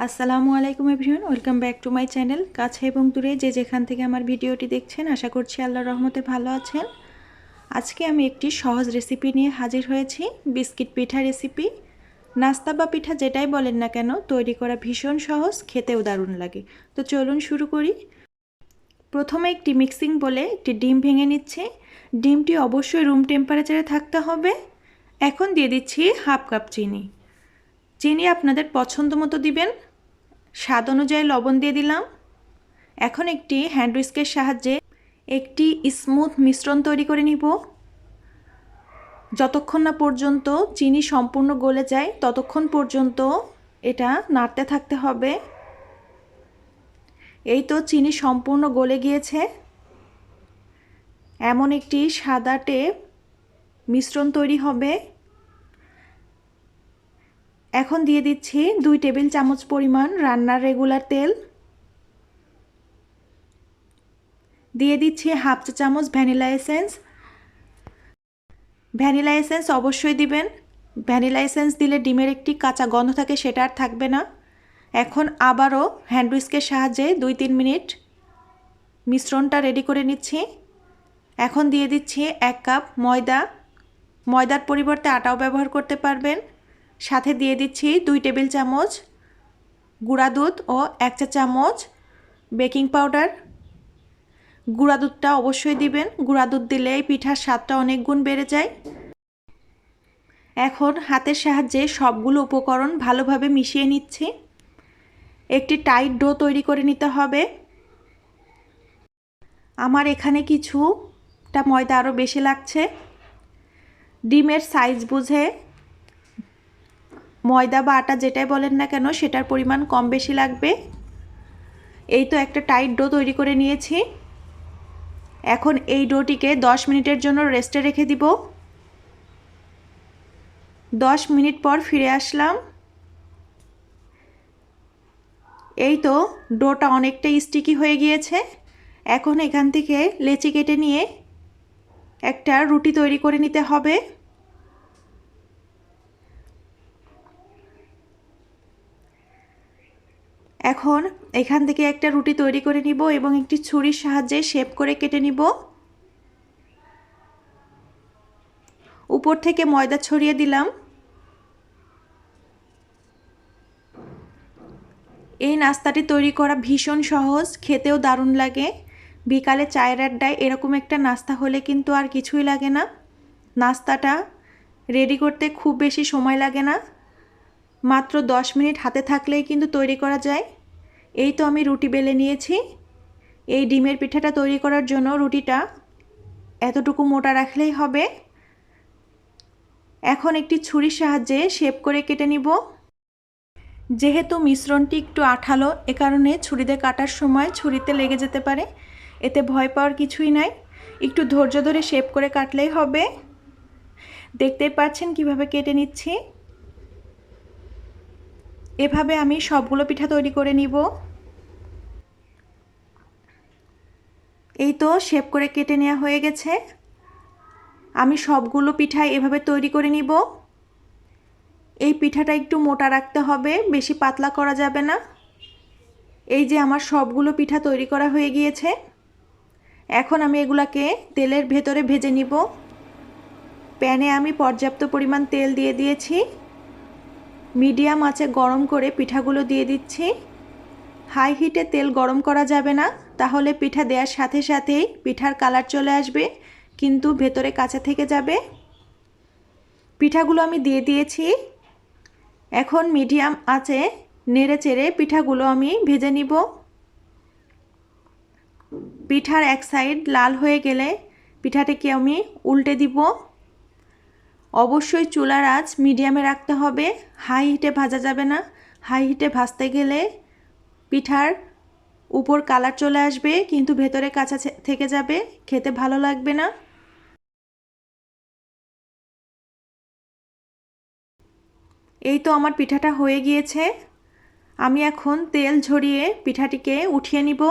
আসসালামু আলাইকুম everyone, welcome back to my channel. কাছে এবং দূরে যে যেখান থেকে আমার ভিডিওটি দেখছেন, আশা করছি আল্লাহর রহমতে ভালো আছেন। আজকে আমি একটি সহজ রেসিপি নিয়ে হাজির হয়েছি, বিস্কিট পিঠা রেসিপি। নাস্তা বা পিঠা যেটাই বলেন না কেন, তৈরি করা ভীষণ সহজ, খেতেও দারুণ লাগে। তো চলুন শুরু করি। প্রথমে একটি মিক্সিং বলে একটি ডিম ভেঙে নিচ্ছি। ডিমটি অবশ্যই রুম টেম্পারেচারে থাকতে হবে। এখন দিয়ে দিচ্ছি হাফ কাপ চিনি। চিনি আপনাদের পছন্দ মতো দিবেন। স্বাদ অনুযায়ী লবণ দিয়ে দিলাম। এখন একটি হ্যান্ড হুইস্কের সাহায্যে একটি স্মুথ মিশ্রণ তৈরি করে নিব। যতক্ষণ না পর্যন্ত চিনি সম্পূর্ণ গলে যায় ততক্ষণ পর্যন্ত এটা নাড়তে থাকতে হবে। এই তো চিনি সম্পূর্ণ গলে গিয়েছে। এমন একটি সাদাটে মিশ্রণ তৈরি হবে। এখন দিয়ে দিচ্ছি 2 টেবিল চামচ পরিমাণ রান্নার রেগুলার তেল। দিয়ে দিচ্ছি হাফ চা চামচ ভ্যানিলা এসেন্স। ভ্যানিলা এসেন্স অবশ্যই দিবেন। ভ্যানিলা এসেন্স দিলে ডিমের একটি কাঁচা গন্ধ থাকে, সেটা আর থাকবে না। এখন আবারও হ্যান্ড হুইস্কের সাহায্যে 2-3 মিনিট মিশ্রণটা রেডি করে নিচ্ছি। এখন দিয়ে দিচ্ছি 1 কাপ ময়দা। ময়দার পরিবর্তে আটাও ব্যবহার করতে পারবেন। সাথে দিয়ে দিচ্ছি 2 টেবিল চামচ গুঁড়া দুধ ও 1 চা চামচ বেকিং পাউডার। গুঁড়া দুধটা অবশ্যই দিবেন। গুঁড়া দুধ দিলে এই পিঠার স্বাদটা অনেক গুণ বেড়ে যায়। এখন হাতের সাহায্যে সবগুলো উপকরণ ভালোভাবে মিশিয়ে নিচ্ছি। একটি টাইট ডো তৈরি করে নিতে হবে। আমার এখানে কিছুটা ময়দা আরও বেশি লাগছে। ডিমের সাইজ বুঝে ময়দা বা আটা যেটাই বলেন না কেন, সেটার পরিমাণ কম বেশি লাগবে। এই তো একটা টাইট ডো তৈরি করে নিয়েছি। এখন এই ডোটিকে 10 মিনিটের জন্য রেস্টে রেখে দিব। 10 মিনিট পর ফিরে আসলাম। এই তো ডোটা অনেকটাই স্টিকি হয়ে গিয়েছে। এখন এখান থেকে লেচি কেটে নিয়ে একটা রুটি তৈরি করে নিতে হবে। এখন এখান থেকে একটা রুটি তৈরি করে নিব এবং একটি ছুরির সাহায্যে শেপ করে কেটে নিব। উপর থেকে ময়দা ছড়িয়ে দিলাম। এই নাস্তাটি তৈরি করা ভীষণ সহজ, খেতেও দারুণ লাগে। বিকালে চায়ের আড্ডায় এরকম একটা নাস্তা হলে কিন্তু আর কিছুই লাগে না। নাস্তাটা রেডি করতে খুব বেশি সময় লাগে না, মাত্র 10 মিনিট হাতে থাকলেই কিন্তু তৈরি করা যায়। এই তো আমি রুটি বেলে নিয়েছি। এই ডিমের পিঠাটা তৈরি করার জন্য রুটিটা এতটুকু মোটা রাখলেই হবে। এখন একটি ছুরির সাহায্যে শেপ করে কেটে নিব। যেহেতু মিশ্রণটি একটু আঠালো, এ কারণে ছুরিতে কাটার সময় ছুরিতে লেগে যেতে পারে। এতে ভয় পাওয়ার কিছুই নাই। একটু ধৈর্য ধরে শেপ করে কাটলেই হবে। দেখতেই পাচ্ছেন কিভাবে কেটে নিচ্ছি। এভাবে আমি সবগুলো পিঠা তৈরি করে নিব। এই তো শেপ করে কেটে নেওয়া হয়ে গেছে। আমি সবগুলো পিঠা এভাবে তৈরি করে নিব। এই পিঠাটা একটু মোটা রাখতে হবে, বেশি পাতলা করা যাবে না। এই যে আমার সবগুলো পিঠা তৈরি করা হয়ে গিয়েছে। এখন আমি এগুলাকে তেলের ভেতরে ভেজে নিব। প্যানে আমি পর্যাপ্ত পরিমাণ তেল দিয়ে দিয়েছি। মিডিয়াম আঁচে গরম করে পিঠাগুলো দিয়ে দিচ্ছি। হাই হিটে তেল গরম করা যাবে না, তাহলে পিঠা দেওয়ার সাথে সাথেই পিঠার কালার চলে আসবে, কিন্তু ভেতরে কাঁচা থেকে যাবে। পিঠাগুলো আমি দিয়ে দিয়েছি। এখন মিডিয়াম আঁচে নেড়ে চেড়ে পিঠাগুলো আমি ভেজে নিব। পিঠার এক সাইড লাল হয়ে গেলে পিঠাটাকে আমি উল্টে দিব। অবশ্যই চুলার আঁচ মিডিয়ামে রাখতে হবে, হাই হিটে ভাজা যাবে না। হাই হিটে ভাজতে গেলে পিঠার উপর কালার চলে আসবে, কিন্তু ভেতরে কাঁচা থেকে যাবে, খেতে ভালো লাগবে না। এই তো আমার পিঠাটা হয়ে গিয়েছে। আমি এখন তেল ঝরিয়ে পিঠাটিকে উঠিয়ে নিব।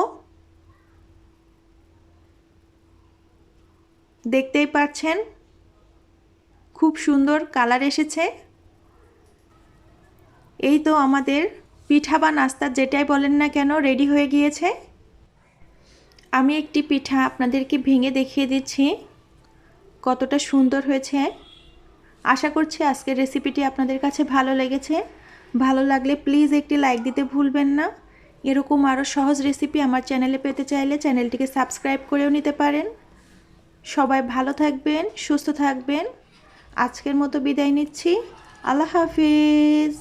দেখতেই পাচ্ছেন খুব সুন্দর কালার এসেছে। এই তো আমাদের পিঠা বা নাস্তা যেটাই বলেন না কেন রেডি হয়ে গিয়েছে। আমি একটি পিঠা আপনাদেরকে ভেঙে দেখিয়ে দিচ্ছি কতটা সুন্দর হয়েছে। আশা করছি আজকের রেসিপিটি আপনাদের কাছে ভালো লেগেছে। ভালো লাগলে প্লিজ একটি লাইক দিতে ভুলবেন না। এরকম আরও সহজ রেসিপি আমার চ্যানেলে পেতে চাইলে চ্যানেলটিকে সাবস্ক্রাইব করেও নিতে পারেন। সবাই ভালো থাকবেন, সুস্থ থাকবেন। আজকের মতো বিদায় নিচ্ছি। আল্লাহ হাফিজ।